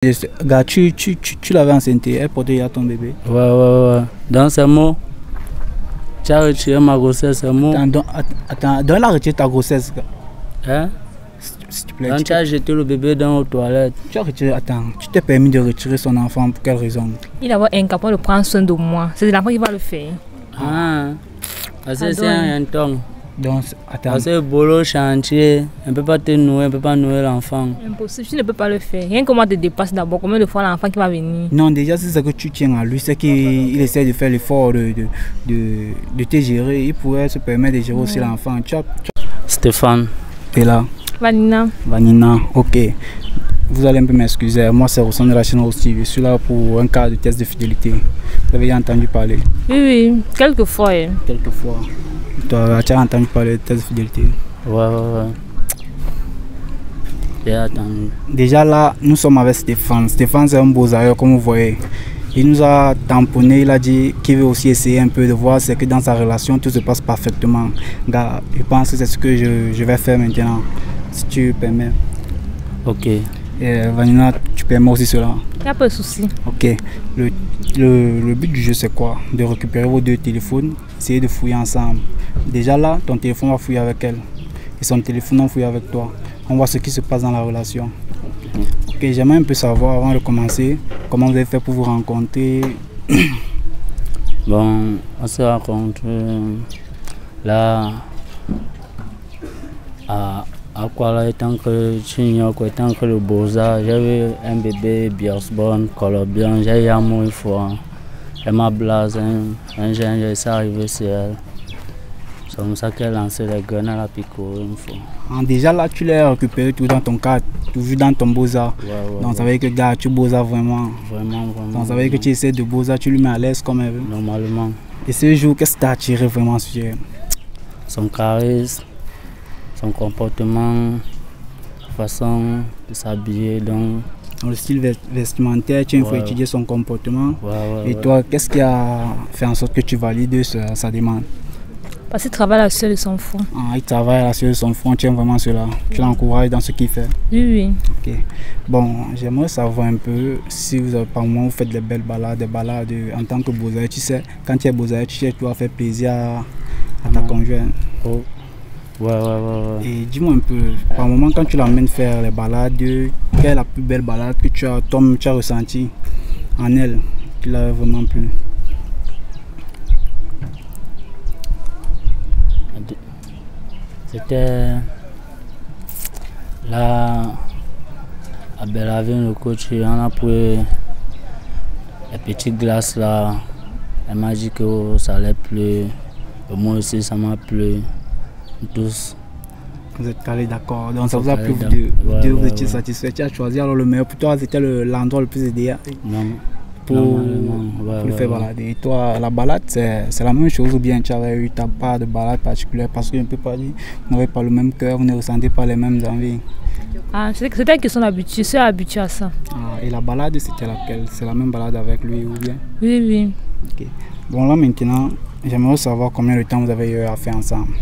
Gars, tu l'avais enceinte, elle portait à ton bébé. Ouais. Dans ces mots, tu as retiré ma grossesse, c'est mot. Attends, elle a retiré ta grossesse. Hein? S'il te plaît. Quand tu as jeté le bébé dans les toilettes. Tu as retiré, attends, tu t'es permis de retirer son enfant pour quelle raison? Il est incapable de prendre soin de moi. C'est l'enfant qui va le faire. C'est un ton. Donc, attends. C'est le boulot chantier. On ne peut pas te nourrir, on ne peut pas nourrir l'enfant. Impossible, tu ne peux pas le faire. Rien que moi te dépasse d'abord. Combien de fois l'enfant qui va venir? Non, déjà, c'est ce que tu tiens à lui. C'est qu'il essaie de faire l'effort de te gérer. Il pourrait se permettre de gérer aussi l'enfant. Stéphane. T'es là? Vanina, ok. Vous allez un peu m'excuser. Moi, c'est Rossan de la chaîne aussi. Je suis là pour un cas de test de fidélité. Vous avez entendu parler? Oui, quelquefois. Quelquefois. Toi, tu as entendu parler de test de fidélité? Ouais. J'ai attendu. Déjà là, nous sommes avec Stéphane. Stéphane, c'est un beau ailleurs, comme vous voyez. Il nous a tamponné, il a dit qu'il veut aussi essayer un peu de voir c'est que dans sa relation, tout se passe parfaitement. Gars, je pense que c'est ce que je vais faire maintenant, si tu permets. Ok. Et Vanina, tu permets aussi cela? Il n'y a pas de souci. Ok. Le but du jeu, c'est quoi? De récupérer vos deux téléphones, essayer de fouiller ensemble. Déjà là, ton téléphone va fouiller avec elle. Et son téléphone va fouiller avec toi. On voit ce qui se passe dans la relation. Ok, j'aimerais un peu savoir, avant de commencer, comment vous avez fait pour vous rencontrer. Bon, on se rencontre là à Kuala, étant que étant que le Beaux-Arts, j'avais un bébé Biosborn, Colombian, j'ai eu un mot une fois. Elle m'a blasé, un jeune, c'est arrivé sur elle. C'est comme ça qu'elle a lancé les graines à la pico une fois. Déjà là, tu l'as récupéré tout dans ton cadre, toujours dans ton Beaux-Arts. Ouais. Donc ça veut dire que gars, tu Beaux-Arts vraiment. Vraiment. Donc ça veut dire que tu essaies de Beaux-Arts, tu lui mets à l'aise comme elle veut. Normalement. Et ce jour, qu'est-ce qui t'a attiré vraiment sur elle? Son charisme, son comportement, sa façon de s'habiller. Donc Dans le style vestimentaire, tu as faut étudier son comportement. Et toi, qu'est-ce qui a fait en sorte que tu valides sa demande? Parce qu'il travaille à la sueur de son front. Il travaille à la sueur de son front, tu aimes vraiment cela. Tu l'encourages dans ce qu'il fait. Oui. Ok. Bon, j'aimerais savoir un peu si vous avez par moment vous faites des belles balades, des balades en tant que beaux-arts. Tu sais, quand tu es beaux-arts, tu sais, tu dois faire plaisir à ta conjointe. Oh. Ouais. Et dis-moi un peu, par moment quand tu l'emmènes faire les balades, quelle est la plus belle balade que tu as ressenti en elle, qui l'a vraiment plu? C'était là à Bellaville, le coach, on a pris les petites glaces là. Elle m'a dit que ça allait pleurer. Moi aussi, ça m'a plu. Tous. Vous êtes calés, d'accord. Donc ça vous a plu, vous étiez satisfait. Tu as choisi alors le meilleur pour toi, c'était l'endroit le plus idéal pour le faire balader. Et toi, la balade, c'est la même chose ou bien tu avais eu ta part de balade particulière parce que je ne peux pas dire, vous n'avez pas le même cœur, vous ne ressentez pas les mêmes envies. C'était une question d'habitude, je suis habitué à ça. Et la balade, c'était laquelle? C'est la même balade avec lui ou bien? Oui. Ok. Bon, là maintenant, j'aimerais savoir combien de temps vous avez eu à faire ensemble.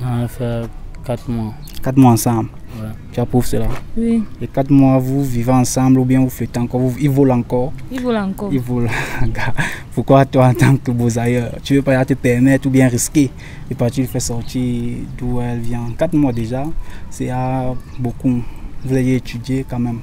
On a fait 4 mois. 4 mois ensemble? Ouais. Tu approuves cela? Oui. Et 4 mois, vous vivez ensemble ou bien vous flottez encore? Il vole encore? Il vole encore. Il vole. Pourquoi toi, en tant que beaux-ailleurs, tu ne veux pas te permettre ou bien risquer et partir le faire sortir d'où elle vient? 4 mois déjà, c'est beaucoup. Vous allez étudier quand même.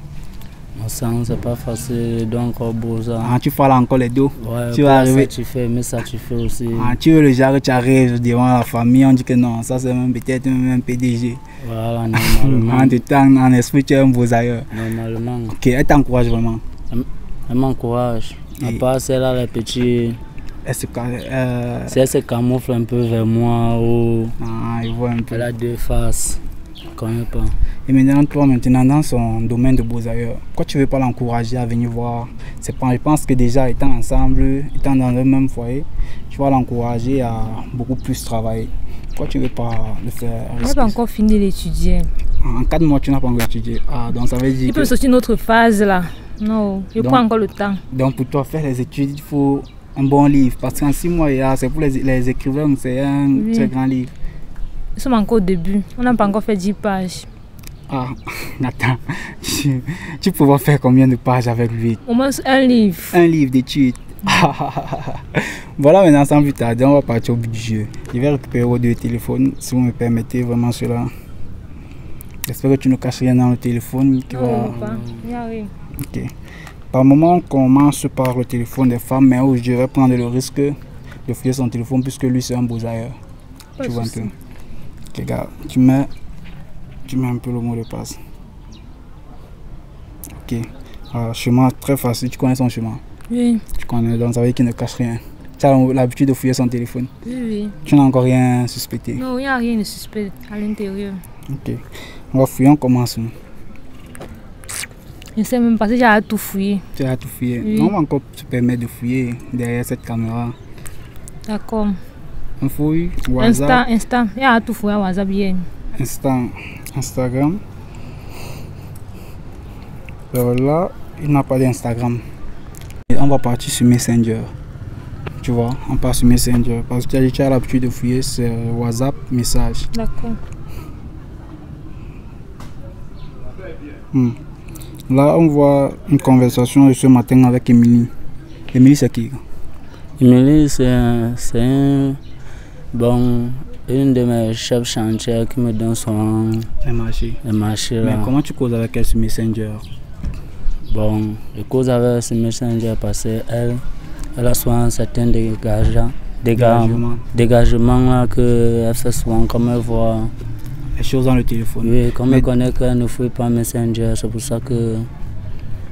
Ensemble, c'est pas facile, donc encore Beaux-Arts. Tu fais encore les deux? Ouais, tu vas arriver. Mais ça tu fais aussi. Tu veux le genre que tu arrives devant la famille, on dit que non, ça c'est peut-être un PDG. Voilà, normalement. En temps, en esprit, tu es un beaux-ailleurs. Normalement. Ok, elle t'encourage vraiment? Elle m'encourage. À part celle-là, les petits. Si elle se camoufle un peu vers moi ou. Il voit un peu. Elle a deux faces. Je connais pas. Et maintenant, toi, dans son domaine de beaux-ailleurs, pourquoi tu ne veux pas l'encourager à venir voir? Je pense que déjà, étant ensemble, étant dans le même foyer, tu vas l'encourager à beaucoup plus travailler. Pourquoi tu ne veux pas le faire? Je n'ai pas encore fini d'étudier. En 4 mois, tu n'as pas encore étudié. Donc ça veut dire il peut sortir une autre phase là. Non, je prends encore le temps. Donc pour toi, faire les études, il faut un bon livre. Parce qu'en 6 mois, c'est pour les écrivains, c'est un très grand livre. Nous sommes encore au début. On n'a pas encore fait 10 pages. Ah, Nathan, tu pourras faire combien de pages avec lui? Au moins un livre. Un livre d'études. Voilà, maintenant sans plus tarder, on va partir au but du jeu. Je vais récupérer vos deux téléphones, si vous me permettez vraiment cela. J'espère que tu ne caches rien dans le téléphone. Non, pas. Il n'y a rien. Ok. Par moment, on commence par le téléphone des femmes, mais je vais prendre le risque de fouiller son téléphone puisque lui c'est un beau-ailleurs. Tu vois un peu. Ok, regarde, tu mets un peu le mot de passe. Ok. Alors, chemin très facile, tu connais son chemin. Oui. Tu connais, donc ça veut dire qu'il ne cache rien. Tu as l'habitude de fouiller son téléphone. Oui, oui. Tu n'as encore rien suspecté. Non, il n'y a rien de suspect à l'intérieur. Ok. On va fouiller, on commence. Je ne sais même pas si j'ai tout fouillé. Tu as tout fouillé. Oui. On va encore se permettre de fouiller derrière cette caméra. D'accord. On fouille WhatsApp. Insta. Il y a tout fouillé à WhatsApp bien. Instagram. Là, il n'a pas d'Instagram. On va partir sur Messenger. Tu vois, on part sur Messenger. Parce que tu as l'habitude de fouiller sur WhatsApp, message. D'accord. Là, on voit une conversation de ce matin avec Émilie. Émilie, c'est qui? Émilie, c'est une de mes chefs chantiers qui me donne son marché. Mais comment tu causes avec elle sur Messenger? Bon, je cause avec elle sur Messenger parce qu'elle a souvent un certain dégagement qu'elle fait souvent, comme elle voit les choses dans le téléphone. Oui, comme elle connaît qu'elle ne fouille pas Messenger, c'est pour ça que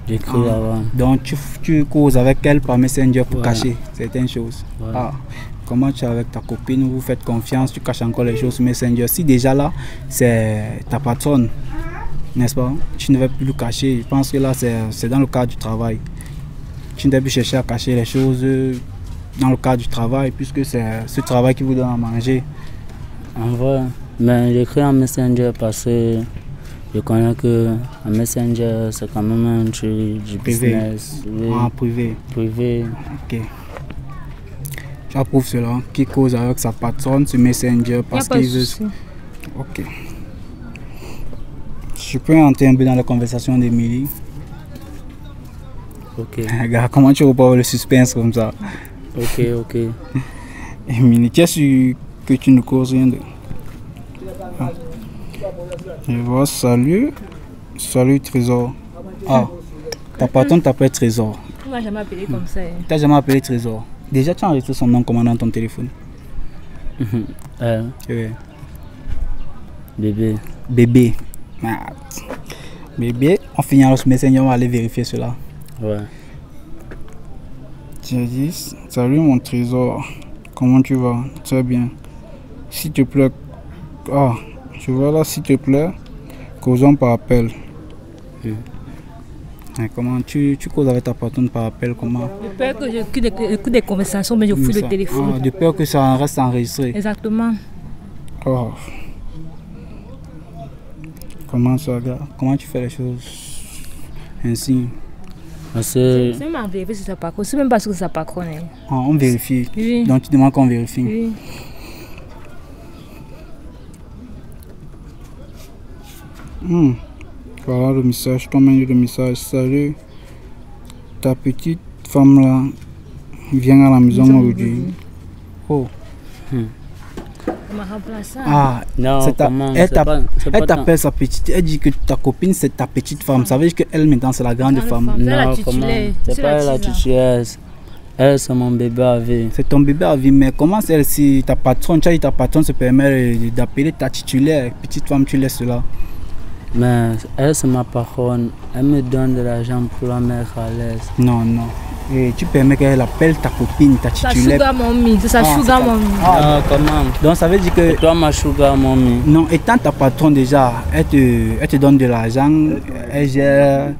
j'écris là-bas. Donc tu causes avec elle par Messenger pour cacher certaines choses. Ouais. Ah, comment tu es avec ta copine, vous faites confiance, tu caches encore les choses sur Messenger. Si déjà là, c'est ta patronne, n'est-ce pas? Tu ne vas plus le cacher. Je pense que là, c'est dans le cadre du travail. Tu ne dois plus chercher à cacher les choses dans le cadre du travail, puisque c'est ce travail qui vous donne à manger. En vrai, mais j'écris en Messenger parce que je connais que en Messenger, c'est quand même un truc du business. Oui. Ah, privé. Ok. Tu approuves cela, qui cause avec sa patronne sur Messenger parce qu'il veut. Ok. Je peux entrer un peu dans la conversation d'Émilie. Ok. Regarde, comment tu reprends le suspense comme ça? Ok. Émilie, tu es sûr que tu ne causes rien de... Ah. Je vois, salut Trésor. Ah, ta patronne t'appelle Trésor. Tu ne m'as jamais appelé comme ça. Tu n'as jamais appelé Trésor. Déjà, tu as enregistré son nom comment dans ton téléphone? Bébé. Bébé. Ah. Bébé, on finit alors ce Messenger, on va aller vérifier cela. Ouais. Tu as dit, salut mon Trésor, comment tu vas? Très bien. S'il te plaît, tu vois là, s'il te plaît, causons par appel. Comment tu causes avec ta patronne par appel? Comment? De peur que j'écoute des conversations, mais je fouille le téléphone. De peur que ça reste enregistré. Exactement. Oh. Comment ça, gars? Comment tu fais les choses ainsi? C'est même à vérifier si ça pas. C'est même parce que ça pas connaît. On vérifie. Oui. Donc tu demandes qu'on vérifie. Oui. Voilà le message, ton menu de message. Salut, ta petite femme là vient à la maison aujourd'hui. Oh. On m'a remplacé. Ah, non, elle t'appelle sa petite. Elle dit que ta copine c'est ta petite femme. Ça veut dire qu'elle maintenant c'est la grande femme. Non, comment? C'est pas la titulaire. Elle, c'est mon bébé à vie. C'est ton bébé à vie, mais comment si ta patronne, tu as dit ta patronne se permet d'appeler ta titulaire, petite femme, tu laisses cela? Mais elle, c'est ma patronne. Elle me donne de l'argent pour la mettre à l'aise. Non. Et tu permets qu'elle appelle ta copine, ta titulaire. C'est sa sugar mommy, c'est sa sugar mommy. Ah, comment? Donc ça veut dire que... Et toi, ma sugar mommy. Non, étant ta patronne déjà, elle te donne de l'argent, elle gère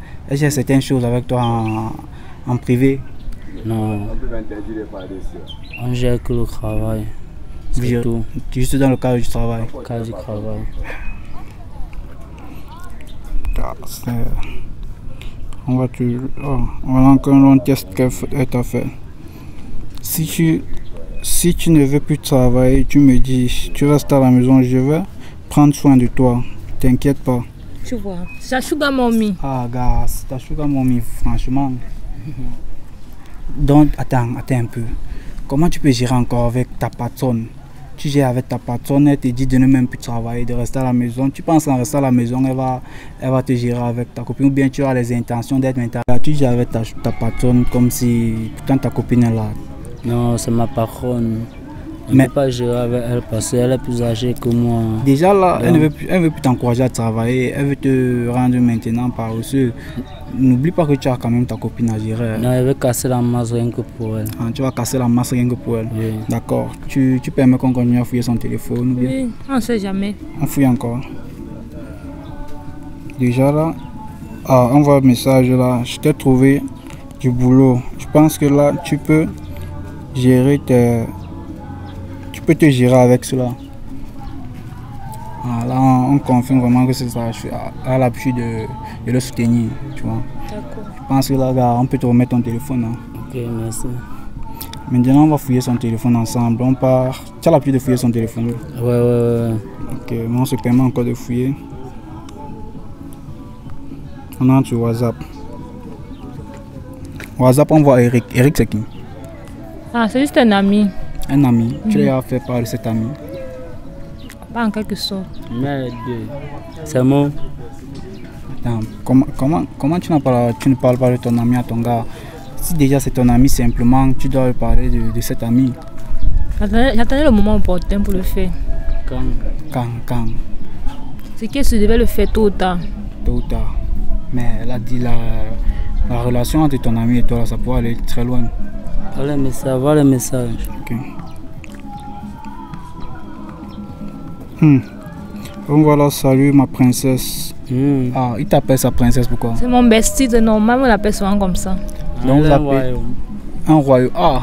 certaines choses avec toi en privé. Non. On gère que le travail. C'est tout. Juste dans le cadre du travail. Cadre du travail. On va encore un long test qu'elle t'a fait. Si tu ne veux plus travailler, tu me dis, tu restes à la maison, je vais prendre soin de toi. T'inquiète pas. Tu vois, c'est ta sugar mommy. Ah, gars, c'est ta sugar mommy, franchement. Donc, attends un peu. Comment tu peux gérer encore avec ta patronne? Tu gères avec ta patronne, elle te dit de ne même plus travailler, de rester à la maison. Tu penses qu'en restant à la maison, elle va te gérer avec ta copine, ou bien tu as les intentions d'être maintenant. Tu gères avec ta patronne comme si pourtant ta copine est là. Non, c'est ma patronne. On ne peut pas gérer avec elle parce qu'elle est plus âgée que moi. Déjà là, elle ne veut plus t'encourager à travailler, elle veut te rendre maintenant paresseux. N'oublie pas que tu as quand même ta copine à gérer. Non, elle veut casser la masse rien que pour elle. Ah, tu vas casser la masse rien que pour elle. Oui. D'accord. Tu permets qu'on continue à fouiller son téléphone ou bien? Oui, on ne sait jamais. On fouille encore. Déjà là, on voit le message là. Je t'ai trouvé du boulot. Je pense que là, tu peux gérer tu peux te gérer avec cela. Ah, là, on confirme vraiment que c'est ça. Je suis à l'appui de le soutenir, tu vois. D'accord. Je pense que là, gars, on peut te remettre ton téléphone. Hein. Ok, merci. Maintenant, on va fouiller son téléphone ensemble. On part. Tu as l'appui de fouiller son téléphone? Ouais. Ok, mais on se permet encore de fouiller. On entre sur WhatsApp. WhatsApp, on voit Eric. Eric, c'est qui? Ah, c'est juste un ami. Un ami. Tu l'as fait part de cet ami? Pas en quelque sorte. Mais c'est moi. Attends, comment tu ne parles pas de ton ami à ton gars? Si déjà c'est ton ami, simplement, tu dois parler de cet ami. J'attendais le moment opportun pour le faire. Quand? C'est qu'elle se devait le faire tôt ou tard. Tôt ou tard. Mais elle a dit la relation entre ton ami et toi, ça pourrait aller très loin. Voir le message. Ok. Donc voilà, salut ma princesse. Ah, il t'appelle sa princesse pourquoi? C'est mon bestie, c'est normal, on l'appelle souvent comme ça. Donc vous appelez un royaume. Ah,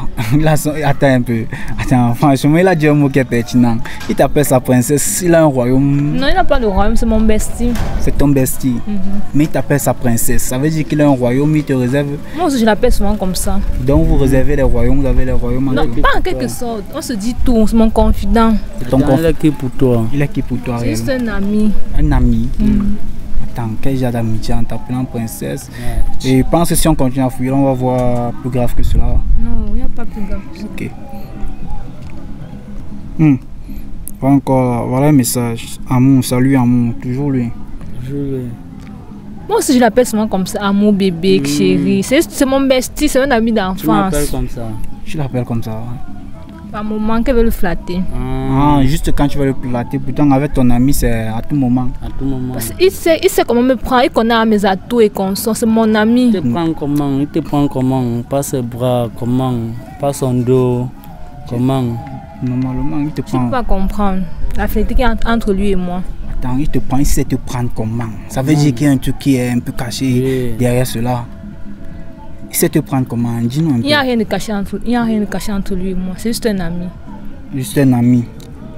attends un peu. Attends, franchement, il a dit un mot qui est pertinent. Il t'appelle sa princesse, il a un royaume. Non, il n'a pas de royaume, c'est mon bestie. C'est ton bestie. Mais il t'appelle sa princesse. Ça veut dire qu'il a un royaume, il te réserve. Moi aussi, je l'appelle souvent comme ça. Donc vous réservez les royaumes, vous avez les royaumes. Non, pas en quelque sorte. On se dit tout, c'est mon confident. Il est qui pour toi? Il est qui pour toi? C'est juste un ami. Un ami. Attends, quel genre d'amitié en t'appelant princesse? Et je pense que si on continue à fouiller, on va voir plus grave que cela. Non, il n'y a pas plus grave que ça. Ok. Voilà encore là, voilà un message. Amour, salut amour, toujours lui. Moi aussi je l'appelle souvent comme ça, amour, bébé, chérie. C'est mon bestie, c'est un ami d'enfance. Tu m'appelles comme ça? Je l'appelle comme ça. À un moment qu'elle veut le flatter. Ah, juste quand tu vas le flatter, pourtant avec ton ami c'est à tout moment. À tout moment. Parce qu'il sait comment me prendre, il connaît mes atouts et consorts, c'est mon ami. Il te prend comment? Pas ses bras, comment? Pas son dos, comment? Normalement, il te prend. Tu ne peux pas comprendre la fierté qui est entre lui et moi. Attends, il te prend, il sait te prendre comment? Ça veut dire qu'il y a un truc qui est un peu caché derrière cela. Il sait te prendre comment? Dis-nous un peu. Il n'y a rien de caché entre lui et moi, c'est juste un ami. Juste un ami.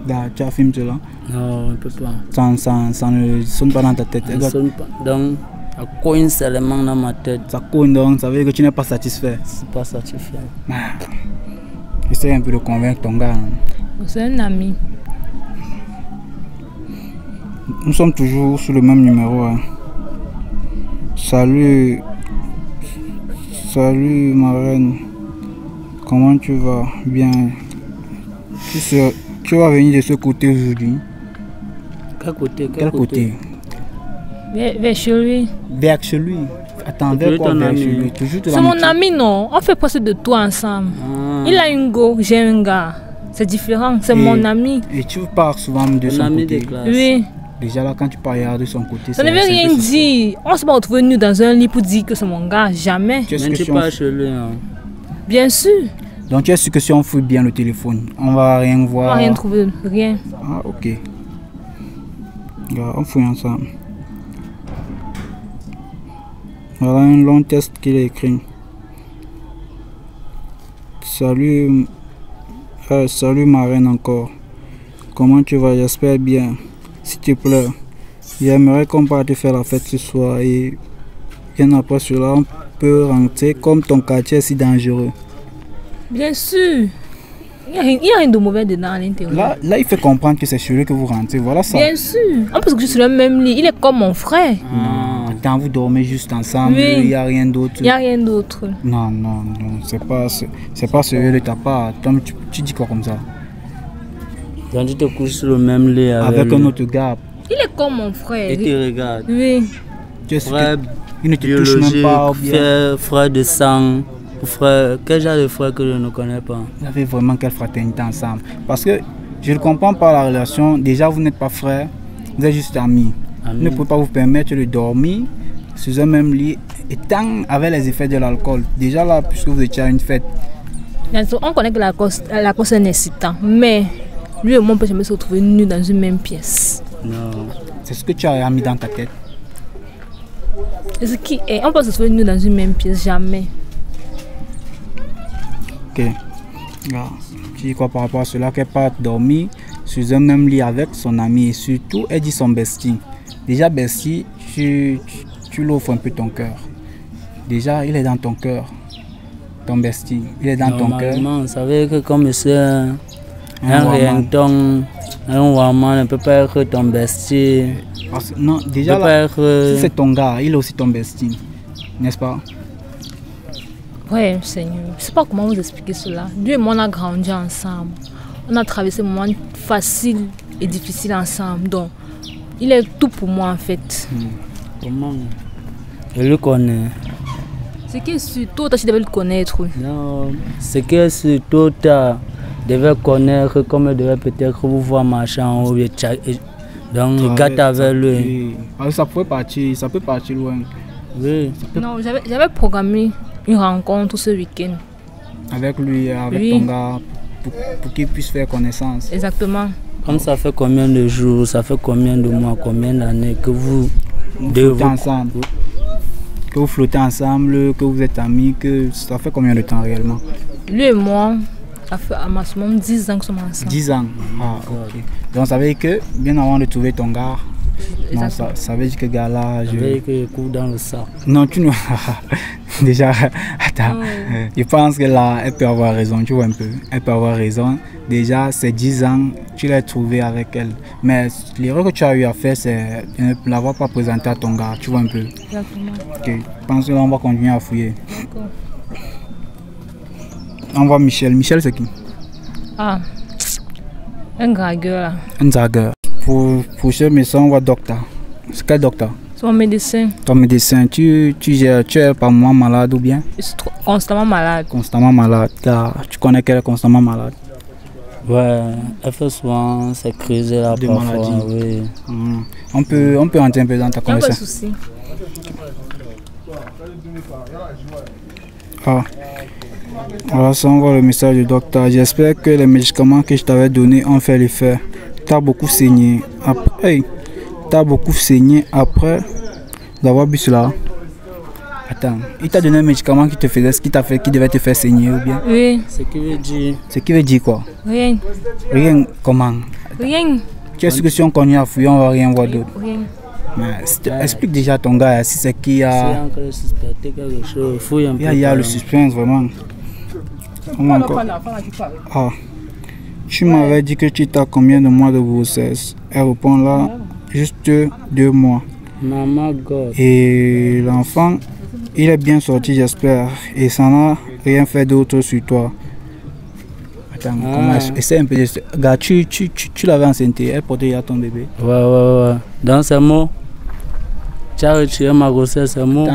Là, tu as filmé cela? Non, on ne peut pas. Ça ne sonne pas dans ta tête. Ça ne sonne pas. Donc, ça cogne seulement dans ma tête. Ça cogne donc, ça veut dire que tu n'es pas satisfait. Je ne suis pas satisfait. Essaye un peu de convaincre ton gars. C'est un ami. Nous sommes toujours sur le même numéro. Hein. Salut ma reine. Comment tu vas? Bien. Tu vas venir de ce côté aujourd'hui? Quel côté? Vers chez lui. Vers chez lui? Attends, vers quoi vers chez lui? C'est mon ami, non? On fait presque de tout ensemble. Il a une go, j'ai un gars. C'est différent, c'est mon ami. Et tu pars souvent de son côté? Oui. Déjà là, quand tu pars de son côté, ça ne veut rien dire. On ne s'est pas retrouvé nous dans un lit pour dire que c'est mon gars. Jamais. Mais tu pars chez lui. Hein. Bien sûr. Donc tu es sûr que si on fouille bien le téléphone, on va rien voir? On va rien trouver, rien. Ah, ok. On fouille ensemble. Voilà un long test qu'il a écrit. Salut ma reine encore. Comment tu vas? J'espère bien. S'il te plaît, j'aimerais qu'on parte faire la fête ce soir et bien après cela, on peut rentrer comme ton quartier est si dangereux. Bien sûr. Il y a rien de mauvais dedans à l'intérieur. Là, il fait comprendre que c'est chez lui que vous rentrez. Voilà ça. Bien sûr. On peut se coucher sur le même lit. Il est comme mon frère. Attends, vous dormez juste ensemble. Oui. Il n'y a rien d'autre. Il n'y a rien d'autre. Non. C'est pas sérieux de ta part. Tom, tu dis quoi comme ça? Donc tu te couches sur le même lit avec un autre gars. Il est comme mon frère. Et tu regardes. Oui. Frère, il ne te touche même pas. Frère de sang. Frère, quel genre de frère que je ne connais pas? Vous avez vraiment quelle fraternité ensemble? Parce que je ne comprends pas la relation. Déjà, vous n'êtes pas frères, vous êtes juste amis. Vous ne pouvez pas vous permettre de dormir sur un même lit, et tant avec les effets de l'alcool. Déjà là, puisque vous étiez à une fête. On connaît que l'alcool c'est un excitant, mais lui et moi, on peut jamais se retrouver nus dans une même pièce. Non. C'est ce que tu as mis dans ta tête. Et ce qui est, on peut se retrouver nus dans une même pièce, jamais. Ok. Tu dis quoi par rapport à cela? Qu'elle part dormir sur un même lit avec son ami, et surtout elle dit son bestie. Déjà bestie, tu l'offres un peu ton cœur. Déjà il est dans ton cœur. Ton bestie, il est dans ton cœur. Vous savez que comme c'est un rienton, un woman ne peut pas être ton bestie. Non, déjà là, si c'est ton gars, il est aussi ton bestie, n'est-ce pas? Oui, Seigneur. Je ne sais pas comment vous expliquer cela. Dieu et moi, on a grandi ensemble. On a traversé des moments faciles et difficiles ensemble. Donc, il est tout pour moi en fait. Comment? Je le connais. C'est que surtout, tu devais le connaître. Non, c'est que surtout, tu devais connaître, comme il devait peut-être vous voir marcher en haut. Donc, gâte avec lui. Oui. Ça peut partir loin. Oui. Non, j'avais programmé une rencontre ce week-end. Avec lui, avec ton gars, pour qu'il puisse faire connaissance. Exactement. Comme ça fait combien de jours, ça fait combien de mois, combien d'années que vous flottez ensemble? Que vous flottez ensemble, que vous êtes amis, que ça fait combien de temps réellement? Lui et moi, ça fait à maximum 10 ans que nous sommes ensemble. 10 ans? Ah, ok. Donc ça veut dire que bien avant de trouver ton gars, non, ça veut dire que gars là, ça veut dire que je cours dans le sac. Non, tu ne... Déjà, attends, je pense que là, elle peut avoir raison, tu vois un peu. Elle peut avoir raison. Déjà, c'est 10 ans, tu l'as trouvé avec elle. Mais l'erreur que tu as eu à faire, c'est de ne l'avoir pas présenté à ton gars, tu vois un peu. Exactement. Ok, je pense que là, on va continuer à fouiller. D'accord. On voit Michel. Michel, c'est qui? Ah, un dragueur là. Un dragueur. Pour ce médecin, on voit docteur. C'est quel docteur? C'est mon médecin. Ton médecin, tu es par moment malade ou bien? Je suis constamment malade. Constamment malade. Tu connais qu'elle est constamment malade? Ouais, elle fait souvent ces crises là de parfois. Maladie. Oui. On peut entrer un peu dans ta conversation. Pas de souci. Voilà, ça on voit le message du docteur. J'espère que les médicaments que je t'avais donnés ont fait l'effet. Tu as beaucoup saigné. Après d'avoir bu cela. Attends, il t'a donné un médicament qui devait te faire saigner ou bien? Oui. Ce qui veut dire. Ce qui veut dire quoi? Rien. Rien comment? Rien. Tu es sûr que si on continue à fouiller, on va rien voir d'autre? Rien. Explique déjà à ton gars si c'est qui a. Si encore suspecté quelque chose, fouille un peu. Il y a le suspense vraiment. Ah. Tu m'avais dit que tu as combien de mois de grossesse? Elle répond là, juste 2 mois. Maman God. Et l'enfant, il est bien sorti, j'espère. Et ça n'a rien fait d'autre sur toi. Attends, comment essaie un peu de... Gars, tu l'avais enceinte, elle portait à ton bébé. Ouais. Dans ces mots, tu as retiré ma grossesse, ces mots.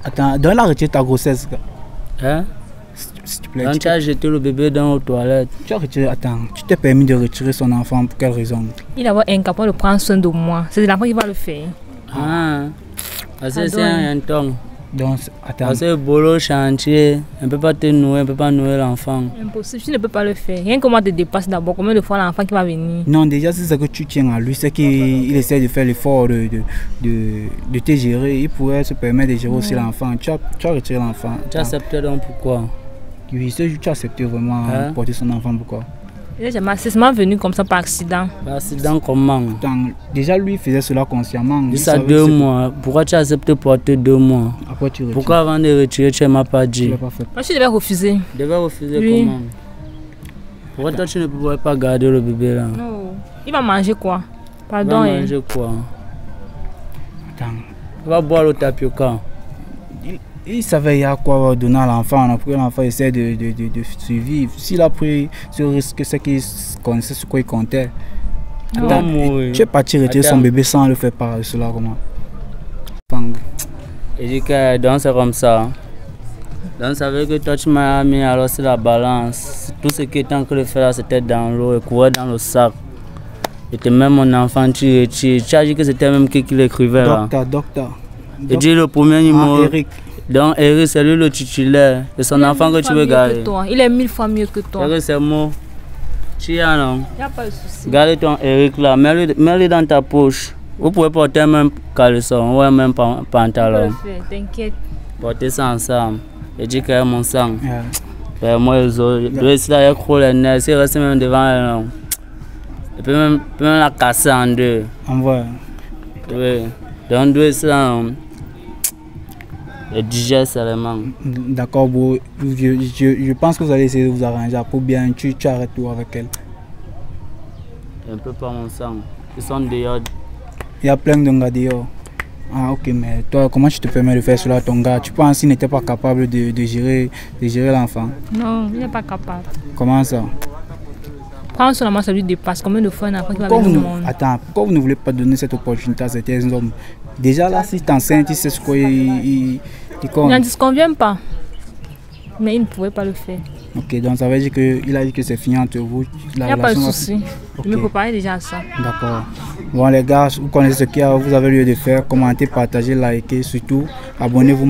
Attends, donne la retirer ta grossesse. Hein? S'il te plaît. Donc tu as jeté le bébé dans les toilettes. Tu t'es permis de retirer son enfant pour quelle raison? Il est incapable de prendre soin de moi. C'est l'enfant qui va le faire. Parce que c'est un ton. Donc, attends. Parce que boulot, chantier, on ne peut pas te nourrir, on ne peut pas nourrir l'enfant. Impossible, tu ne peux pas le faire. Rien que moi te dépasse d'abord. Combien de fois l'enfant qui va venir? Non, déjà, c'est ce que tu tiens à lui, c'est qu'il essaie de faire l'effort de te gérer. Il pourrait se permettre de gérer aussi l'enfant. Tu as retiré l'enfant. Tu as accepté donc pourquoi? Oui, tu as accepté vraiment porter son enfant, pourquoi? C'est seulement venu comme ça par accident. Par accident comment? Déjà lui faisait cela consciemment. Juste à 2 mois. Pourquoi tu as accepté porter 2 mois? Après tu retires. Pourquoi avant de retirer tu ne m'as pas dit? Moi je devais refuser. Tu devais refuser comment? Pourquoi toi tu ne pourrais pas garder le bébé là? Non. Il va manger quoi? Pardon. Il va manger quoi? Attends. Il va boire le tapioca. Il savait il y a quoi donner à l'enfant. Après l'enfant essaie de survivre. S'il a pris ce risque, c'est qu'il connaissait ce qu'il comptait. Attends, tu es parti retirer son bébé sans le faire par cela comment? Il dit que donc c'est comme ça. Donc ça veut dire que toi tu m'as mis alors sur la balance. Tout ce qui était en train de faire c'était dans l'eau et courait dans le sac. Et même mon enfant tu as dit que c'était même qui l'écrivait là. Docteur. Il dit le premier numéro. Eric. Donc Eric c'est lui le titulaire. C'est son enfant que tu veux garder. Il est 1000 fois mieux que toi. Eric c'est moi. Tu as non? Il n'y a pas de souci. Garde ton Eric là, mets-le dans ta poche. Vous pouvez porter même caleçon ou même pantalon. T'inquiète. Portez ça ensemble. Et dis que mon sang. Moi, je vais essayer de croire les nerfs. Il reste même devant elle. Et puis même la casser en deux. Envoie. Oui. Donc, deux ça. Et digère seulement. D'accord, je pense que vous allez essayer de vous arranger pour bien. Tu arrêtes tout avec elle. Un peu pas mon sang. Ils sont dehors. Il y a plein de gars dehors. Ah ok, mais toi, comment tu te permets de faire cela à ton gars? Tu penses qu'il n'était pas capable de gérer l'enfant? Non, il n'est pas capable. Comment ça? Quand seulement ça lui dépasse, combien de fois un enfant qui va venir au monde? Attends, pourquoi vous ne voulez pas donner cette opportunité à certains hommes? Déjà là, si tu es enceinte, il sait ce qu'il compte. Il n'en disconvient pas. Mais il ne pouvait pas le faire. Ok, donc ça veut dire qu'il a dit que c'est fini entre vous. Il n'y a pas de souci. Je me préparais déjà à ça. D'accord. Bon les gars, vous connaissez ce qu'il y a, vous avez lieu de faire. Commentez, partagez, likez, surtout abonnez-vous.